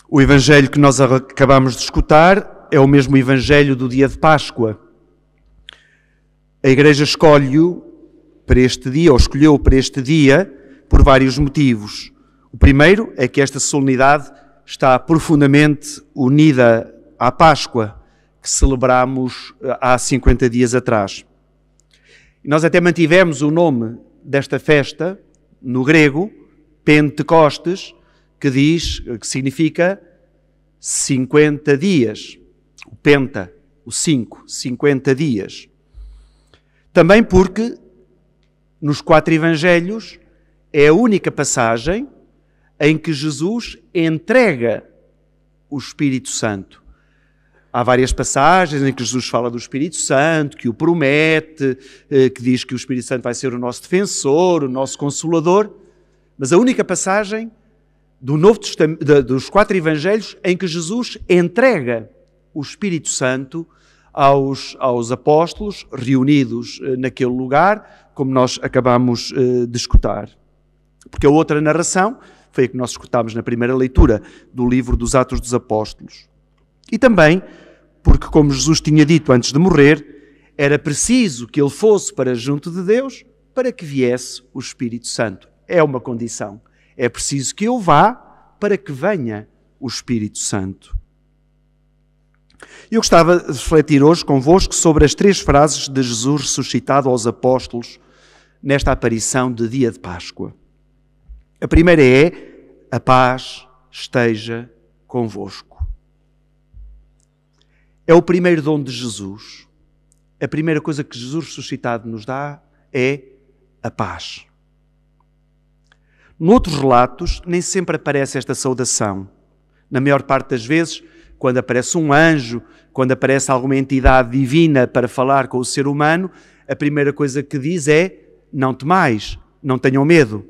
O Evangelho que nós acabamos de escutar é o mesmo Evangelho do dia de Páscoa. A Igreja escolheu para este dia por vários motivos. O primeiro é que esta solenidade está profundamente unida à Páscoa, que celebramos há 50 dias atrás. E nós até mantivemos o nome desta festa, no grego, Pentecostes, que significa 50 dias. O penta, o 50 dias. Também porque nos 4 evangelhos é a única passagem em que Jesus entrega o Espírito Santo. Há várias passagens em que Jesus fala do Espírito Santo, que o promete, que diz que o Espírito Santo vai ser o nosso defensor, o nosso consolador, mas a única passagem do Novo Testamento, dos 4 evangelhos em que Jesus entrega o Espírito Santo aos apóstolos reunidos naquele lugar, como nós acabamos de escutar. Porque a outra narração foi a que nós escutámos na primeira leitura do livro dos Atos dos Apóstolos. E também porque, como Jesus tinha dito antes de morrer, era preciso que ele fosse para junto de Deus para que viesse o Espírito Santo. É uma condição. É preciso que eu vá para que venha o Espírito Santo. Eu gostava de refletir hoje convosco sobre as 3 frases de Jesus ressuscitado aos apóstolos nesta aparição de dia de Páscoa. A primeira é: a paz esteja convosco. É o primeiro dom de Jesus. A primeira coisa que Jesus ressuscitado nos dá é a paz. Noutros relatos, nem sempre aparece esta saudação. Na maior parte das vezes, quando aparece um anjo, quando aparece alguma entidade divina para falar com o ser humano, a primeira coisa que diz é: não temais, não tenham medo.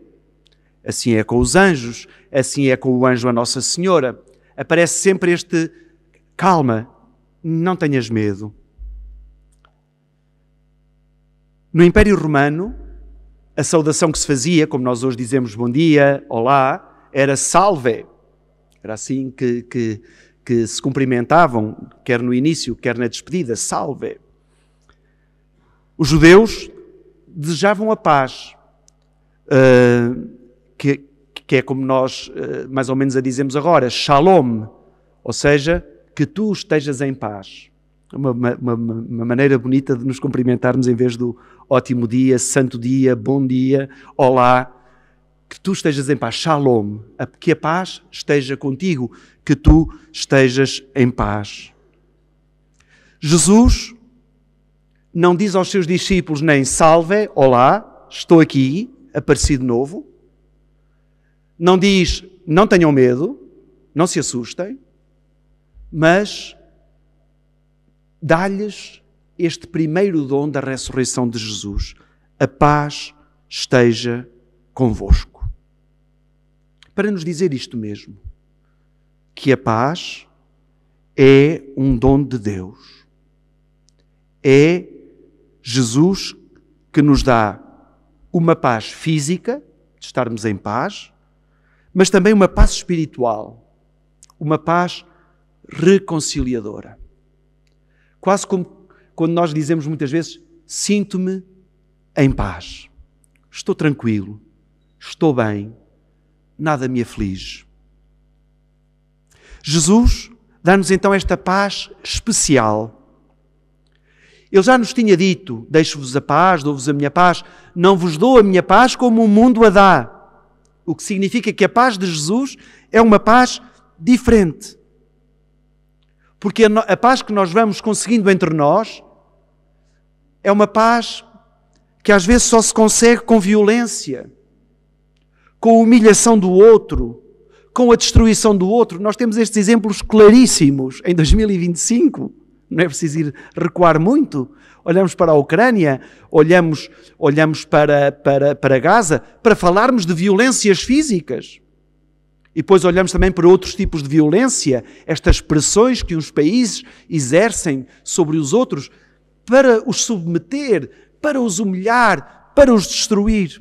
Assim é com os anjos, assim é com o anjo a Nossa Senhora. Aparece sempre este: calma, não tenhas medo. No Império Romano, a saudação que se fazia, como nós hoje dizemos bom dia, olá, era salve. Era assim que se cumprimentavam, quer no início, quer na despedida, salve. Os judeus desejavam a paz, que é como nós mais ou menos a dizemos agora, shalom, ou seja, que tu estejas em paz. Uma maneira bonita de nos cumprimentarmos em vez do ótimo dia, santo dia, bom dia, olá. Que tu estejas em paz, shalom, que a paz esteja contigo, que tu estejas em paz. Jesus não diz aos seus discípulos nem salve, olá, estou aqui, apareci de novo. Não diz, não tenham medo, não se assustem, mas dá-lhes este primeiro dom da ressurreição de Jesus. A paz esteja convosco. Para nos dizer isto mesmo, que a paz é um dom de Deus. É Jesus que nos dá uma paz física, de estarmos em paz, mas também uma paz espiritual, uma paz reconciliadora. Quase como quando nós dizemos muitas vezes: sinto-me em paz, estou tranquilo, estou bem, nada me aflige. Jesus dá-nos então esta paz especial. Ele já nos tinha dito: deixo-vos a paz, dou-vos a minha paz, não vos dou a minha paz como o mundo a dá. O que significa que a paz de Jesus é uma paz diferente. Porque a paz que nós vamos conseguindo entre nós é uma paz que às vezes só se consegue com violência, com a humilhação do outro, com a destruição do outro. Nós temos estes exemplos claríssimos em 2025. Não é preciso ir recuar muito. Olhamos para a Ucrânia, olhamos para Gaza, para falarmos de violências físicas. E depois olhamos também para outros tipos de violência, estas pressões que uns países exercem sobre os outros para os submeter, para os humilhar, para os destruir.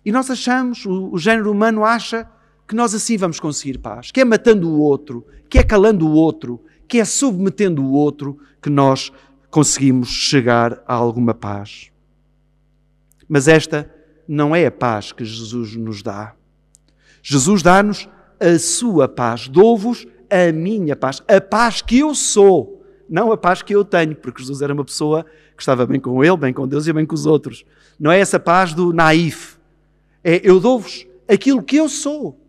E nós achamos, o género humano acha que nós assim vamos conseguir paz. Que é matando o outro, que é calando o outro, que é submetendo o outro, que nós conseguimos chegar a alguma paz. Mas esta não é a paz que Jesus nos dá. Jesus dá-nos a sua paz. Dou-vos a minha paz. A paz que eu sou, não a paz que eu tenho, porque Jesus era uma pessoa que estava bem com Ele, bem com Deus e bem com os outros. Não é essa paz do naif. É eu dou-vos aquilo que eu sou.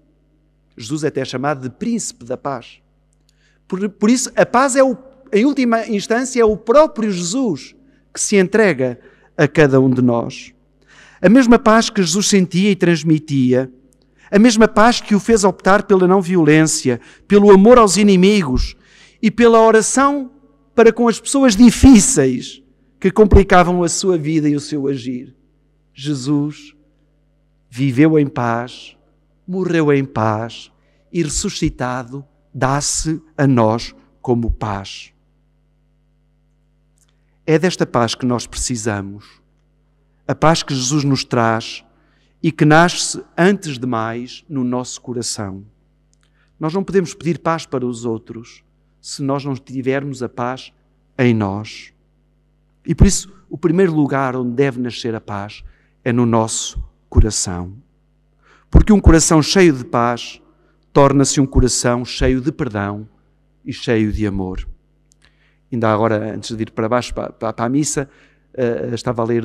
Jesus é até chamado de príncipe da paz. Por isso, a paz em última instância, é o próprio Jesus que se entrega a cada um de nós. A mesma paz que Jesus sentia e transmitia, a mesma paz que o fez optar pela não violência, pelo amor aos inimigos e pela oração para com as pessoas difíceis que complicavam a sua vida e o seu agir. Jesus viveu em paz, morreu em paz e ressuscitado dá-se a nós como paz. É desta paz que nós precisamos. A paz que Jesus nos traz e que nasce, antes de mais, no nosso coração. Nós não podemos pedir paz para os outros se nós não tivermos a paz em nós. E por isso, o primeiro lugar onde deve nascer a paz é no nosso coração. Porque um coração cheio de paz torna-se um coração cheio de perdão e cheio de amor. Ainda agora, antes de ir para baixo, para a missa, estava a ler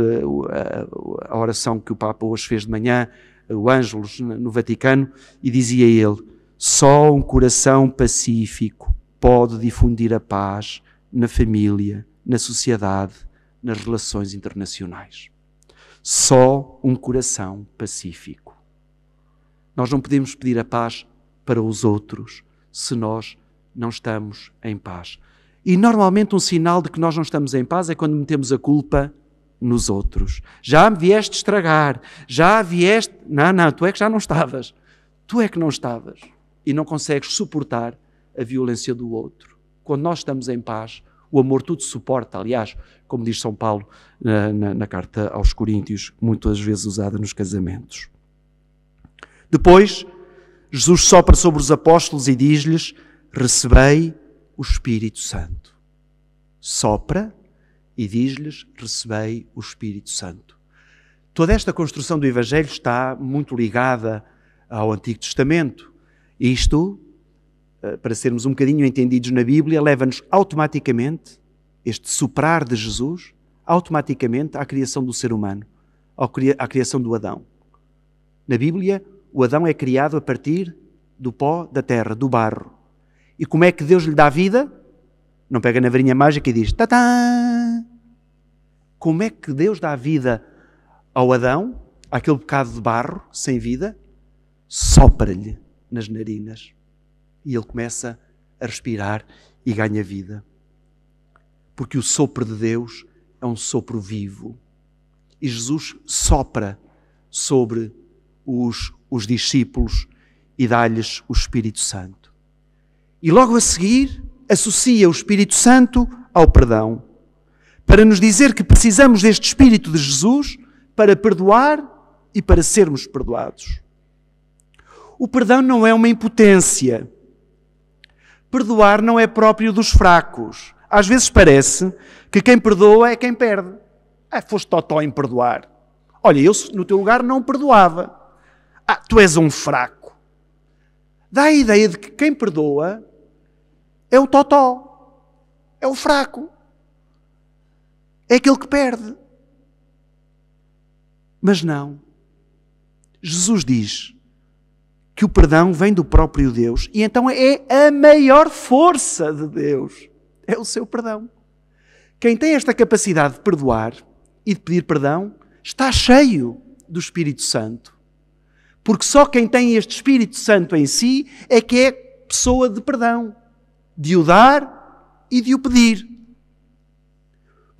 a oração que o Papa hoje fez de manhã, o Ângelus, no Vaticano, e dizia ele: só um coração pacífico pode difundir a paz na família, na sociedade, nas relações internacionais. Só um coração pacífico. Nós não podemos pedir a paz para os outros se nós não estamos em paz. E normalmente um sinal de que nós não estamos em paz é quando metemos a culpa nos outros. Já me vieste estragar, já vieste... Não, tu é que já não estavas. Tu é que não estavas. E não consegues suportar a violência do outro. Quando nós estamos em paz, o amor tudo suporta. Aliás, como diz São Paulo na carta aos Coríntios, muitas vezes usada nos casamentos. Depois, Jesus sopra sobre os apóstolos e diz-lhes: recebei o Espírito Santo. Sopra e diz-lhes: recebei o Espírito Santo. Toda esta construção do Evangelho está muito ligada ao Antigo Testamento. Isto, para sermos um bocadinho entendidos na Bíblia, leva-nos automaticamente, este soprar de Jesus, automaticamente à criação do ser humano, à criação do Adão. Na Bíblia, o Adão é criado a partir do pó da terra, do barro. E como é que Deus lhe dá vida? Não pega na varinha mágica e diz: tatã! Como é que Deus dá vida ao Adão, àquele bocado de barro, sem vida? Sopra-lhe nas narinas. E ele começa a respirar e ganha vida. Porque o sopro de Deus é um sopro vivo. E Jesus sopra sobre os discípulos e dá-lhes o Espírito Santo. E logo a seguir associa o Espírito Santo ao perdão, para nos dizer que precisamos deste Espírito de Jesus para perdoar e para sermos perdoados. O perdão não é uma impotência. Perdoar não é próprio dos fracos. Às vezes parece que quem perdoa é quem perde. Foste totó em perdoar. Olha, eu no teu lugar não perdoava. Tu és um fraco. Dá a ideia de que quem perdoa é o totó, é o fraco, é aquele que perde. Mas não. Jesus diz que o perdão vem do próprio Deus e então é a maior força de Deus. É o seu perdão. Quem tem esta capacidade de perdoar e de pedir perdão está cheio do Espírito Santo. Porque só quem tem este Espírito Santo em si é que é pessoa de perdão, de o dar e de o pedir.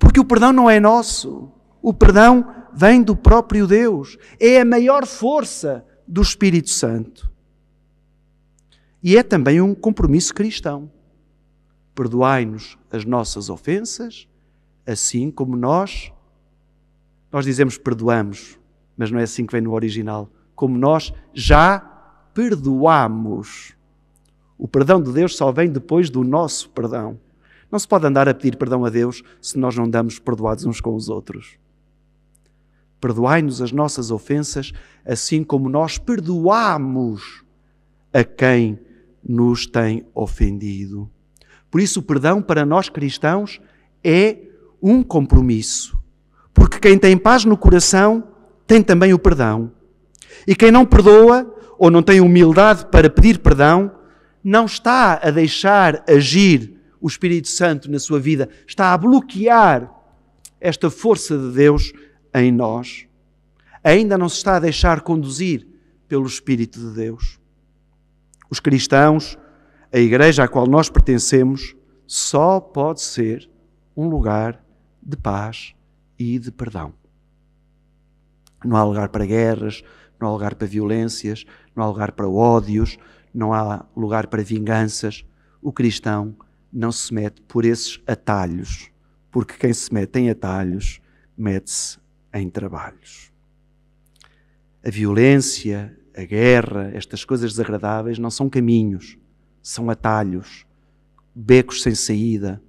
Porque o perdão não é nosso. O perdão vem do próprio Deus. É a maior força do Espírito Santo. E é também um compromisso cristão. Perdoai-nos as nossas ofensas, assim como nós dizemos perdoamos, mas não é assim que vem no original. Como nós já perdoamos. O perdão de Deus só vem depois do nosso perdão. Não se pode andar a pedir perdão a Deus se nós não damos perdoados uns com os outros. Perdoai-nos as nossas ofensas, assim como nós perdoamos a quem nos tem ofendido. Por isso, o perdão para nós cristãos é um compromisso. Porque quem tem paz no coração tem também o perdão. E quem não perdoa ou não tem humildade para pedir perdão, não está a deixar agir o Espírito Santo na sua vida, está a bloquear esta força de Deus em nós. Ainda não se está a deixar conduzir pelo Espírito de Deus. Os cristãos, a igreja à qual nós pertencemos, só pode ser um lugar de paz e de perdão. Não há lugar para guerras, não há lugar para violências, não há lugar para ódios, não há lugar para vinganças. O cristão não se mete por esses atalhos, porque quem se mete em atalhos, mete-se em trabalhos. A violência, a guerra, estas coisas desagradáveis não são caminhos, são atalhos, becos sem saída,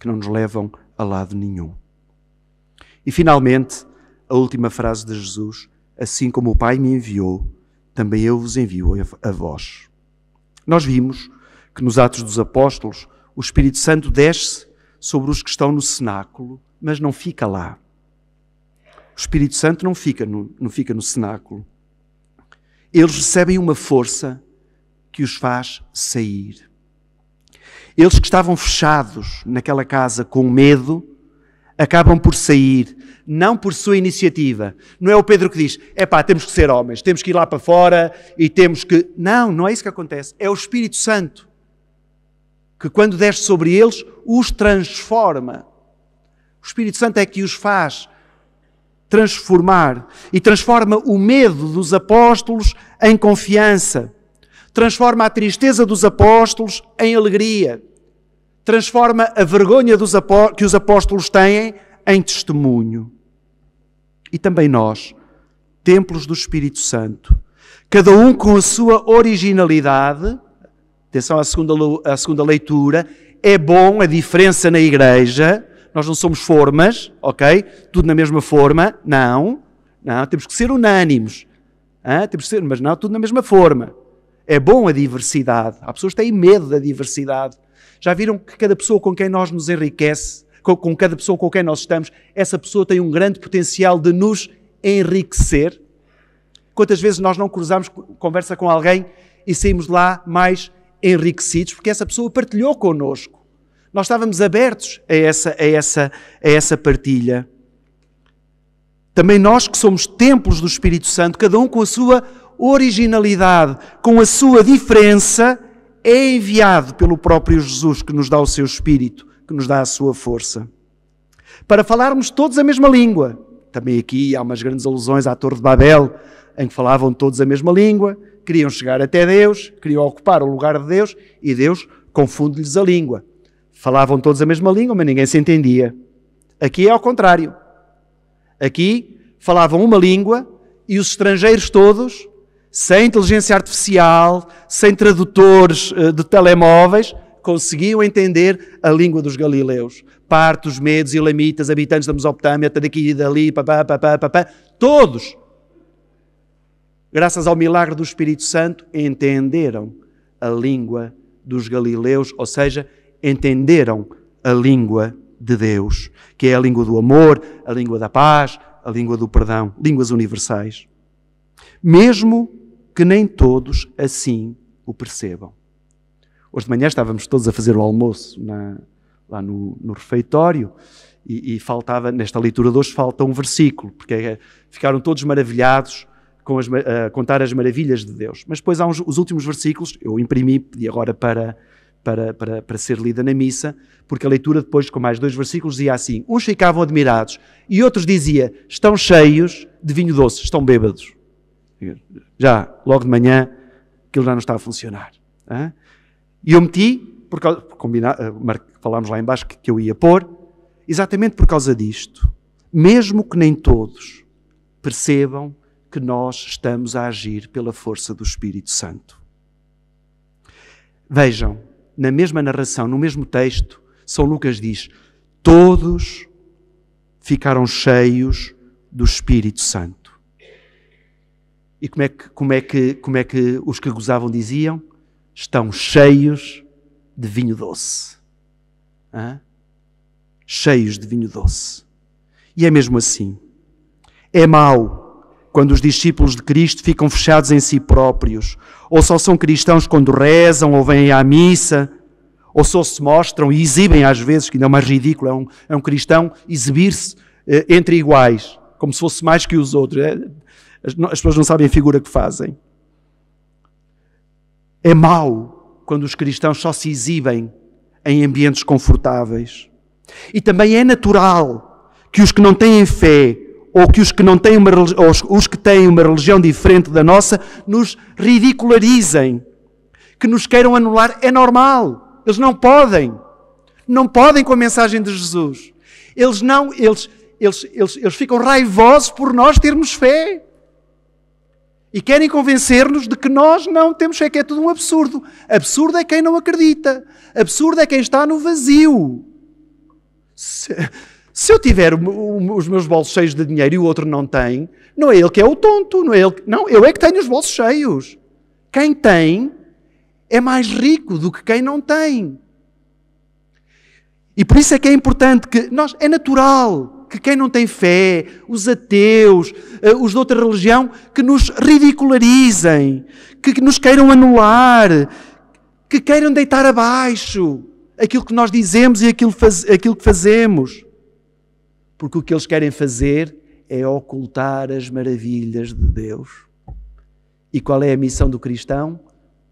que não nos levam a lado nenhum. E finalmente, a última frase de Jesus: assim como o Pai me enviou, também eu vos envio a vós. Nós vimos que nos Atos dos Apóstolos o Espírito Santo desce sobre os que estão no cenáculo, mas não fica lá. O Espírito Santo não fica no cenáculo. Eles recebem uma força que os faz sair. Eles que estavam fechados naquela casa com medo, acabam por sair, não por sua iniciativa. Não é o Pedro que diz, temos que ser homens, temos que ir lá para fora e temos que... Não é isso que acontece. É o Espírito Santo que, quando desce sobre eles, os transforma. O Espírito Santo é que os faz transformar e transforma o medo dos apóstolos em confiança. Transforma a tristeza dos apóstolos em alegria. Transforma a vergonha que os apóstolos têm em testemunho. E também nós, templos do Espírito Santo, cada um com a sua originalidade. Atenção à segunda leitura. É bom a diferença na igreja. Nós não somos formas, ok? Tudo na mesma forma. Não, temos que ser unânimes. Temos que ser, mas não tudo na mesma forma. É bom a diversidade. Há pessoas que têm medo da diversidade. Já viram que cada pessoa com quem nós nos enriquece, com cada pessoa com quem nós estamos, essa pessoa tem um grande potencial de nos enriquecer? Quantas vezes nós não cruzamos conversa com alguém e saímos de lá mais enriquecidos porque essa pessoa partilhou connosco. Nós estávamos abertos a essa partilha. Também nós que somos templos do Espírito Santo, cada um com a sua originalidade, com a sua diferença, é enviado pelo próprio Jesus, que nos dá o seu Espírito, que nos dá a sua força. Para falarmos todos a mesma língua. Também aqui há umas grandes alusões à Torre de Babel, em que falavam todos a mesma língua, queriam chegar até Deus, queriam ocupar o lugar de Deus, e Deus confunde-lhes a língua. Falavam todos a mesma língua, mas ninguém se entendia. Aqui é ao contrário. Aqui falavam uma língua e os estrangeiros todos, sem inteligência artificial, sem tradutores de telemóveis, conseguiam entender a língua dos galileus. Partos, medos, elamitas, habitantes da Mesopotâmia, daqui e dali, todos, graças ao milagre do Espírito Santo, entenderam a língua dos galileus, ou seja, entenderam a língua de Deus, que é a língua do amor, a língua da paz, a língua do perdão, línguas universais. Mesmo que nem todos assim o percebam. Hoje de manhã estávamos todos a fazer o almoço lá no refeitório e faltava, nesta leitura de hoje, falta um versículo, porque ficaram todos maravilhados a contar as maravilhas de Deus. Mas depois há os últimos versículos, eu imprimi, pedi agora para ser lida na missa, porque a leitura depois, com mais 2 versículos, dizia assim: uns ficavam admirados e outros dizia, estão cheios de vinho doce, estão bêbados. Já, logo de manhã, aquilo já não está a funcionar. E eu meti, falámos lá em baixo que eu ia pôr, exatamente por causa disto. Mesmo que nem todos percebam que nós estamos a agir pela força do Espírito Santo. Vejam, na mesma narração, no mesmo texto, São Lucas diz: todos ficaram cheios do Espírito Santo. E como é que os que gozavam diziam? Estão cheios de vinho doce. Hã? Cheios de vinho doce. E é mesmo assim. É mau quando os discípulos de Cristo ficam fechados em si próprios, ou só são cristãos quando rezam, ou vêm à missa, ou só se mostram e exibem às vezes, que ainda é mais ridículo, é um cristão exibir-se entre iguais, como se fosse mais que os outros. As pessoas não sabem a figura que fazem. É mau quando os cristãos só se exibem em ambientes confortáveis. E também é natural que os que não têm fé, ou que os que têm uma religião diferente da nossa, nos ridicularizem, que nos queiram anular. É normal. Eles não podem. Não podem com a mensagem de Jesus. Eles ficam raivosos por nós termos fé. E querem convencer-nos de que nós não temos fé, que é tudo um absurdo. Absurdo é quem não acredita. Absurdo é quem está no vazio. Se eu tiver os meus bolsos cheios de dinheiro e o outro não tem, não é ele que é o tonto. Não, eu é que tenho os bolsos cheios. Quem tem é mais rico do que quem não tem. E por isso é que é importante que é natural que quem não tem fé, os ateus, os de outra religião, que nos ridicularizem, que nos queiram anular, que queiram deitar abaixo aquilo que nós dizemos e aquilo que fazemos. Porque o que eles querem fazer é ocultar as maravilhas de Deus. E qual é a missão do cristão?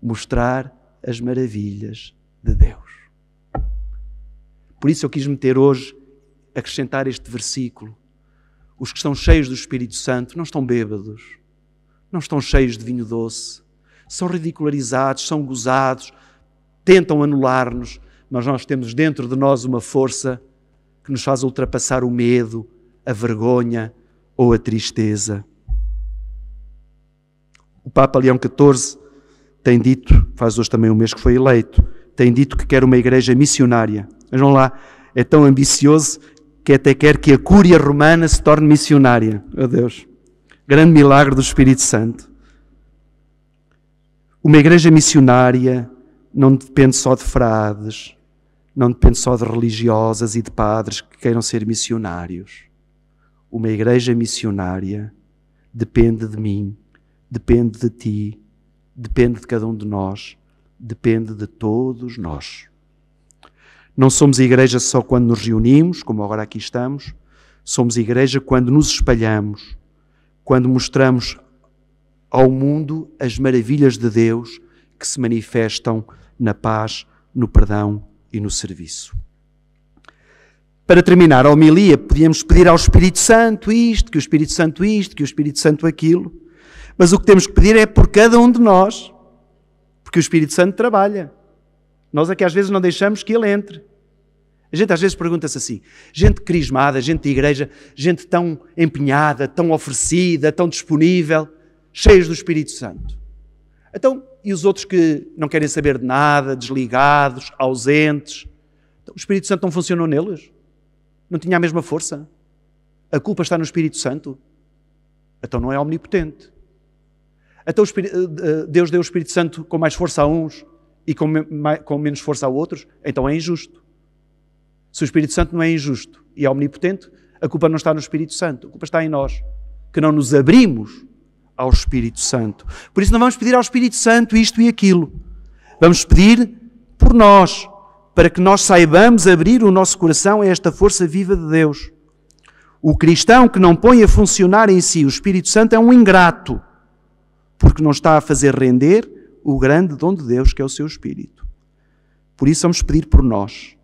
Mostrar as maravilhas de Deus. Por isso eu quis meter hoje, acrescentar este versículo. Os que estão cheios do Espírito Santo não estão bêbados, não estão cheios de vinho doce, são ridicularizados, são gozados, tentam anular-nos, mas nós temos dentro de nós uma força que nos faz ultrapassar o medo, a vergonha ou a tristeza. O Papa Leão XIV tem dito, faz hoje também um mês que foi eleito, tem dito que quer uma igreja missionária. Vejam lá, é tão ambicioso que até quer que a Cúria Romana se torne missionária. Meu Deus, grande milagre do Espírito Santo. Uma igreja missionária não depende só de frades, não depende só de religiosas e de padres que queiram ser missionários. Uma igreja missionária depende de mim, depende de ti, depende de cada um de nós, depende de todos nós. Não somos igreja só quando nos reunimos, como agora aqui estamos. Somos igreja quando nos espalhamos, quando mostramos ao mundo as maravilhas de Deus que se manifestam na paz, no perdão e no serviço. Para terminar a homilia, podíamos pedir ao Espírito Santo isto, que o Espírito Santo isto, que o Espírito Santo aquilo. Mas o que temos que pedir é por cada um de nós, porque o Espírito Santo trabalha. Nós é que às vezes não deixamos que ele entre. A gente às vezes pergunta-se assim, gente crismada, gente de igreja, gente tão empenhada, tão oferecida, tão disponível, cheios do Espírito Santo. Então, e os outros que não querem saber de nada, desligados, ausentes? Então, o Espírito Santo não funcionou neles? Não tinha a mesma força? A culpa está no Espírito Santo? Então não é omnipotente. Então Deus deu o Espírito Santo com mais força a uns e com menos força a outros? Então é injusto. Se o Espírito Santo não é injusto e é omnipotente, a culpa não está no Espírito Santo, a culpa está em nós, que não nos abrimos ao Espírito Santo. Por isso não vamos pedir ao Espírito Santo isto e aquilo. Vamos pedir por nós, para que nós saibamos abrir o nosso coração a esta força viva de Deus. O cristão que não põe a funcionar em si o Espírito Santo é um ingrato, porque não está a fazer render o grande dom de Deus, que é o seu Espírito. Por isso vamos pedir por nós,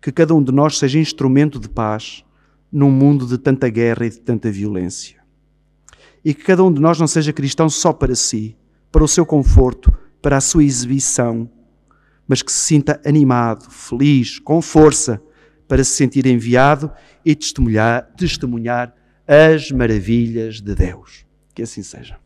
que cada um de nós seja instrumento de paz num mundo de tanta guerra e de tanta violência. E que cada um de nós não seja cristão só para si, para o seu conforto, para a sua exibição, mas que se sinta animado, feliz, com força, para se sentir enviado e testemunhar as maravilhas de Deus. Que assim seja.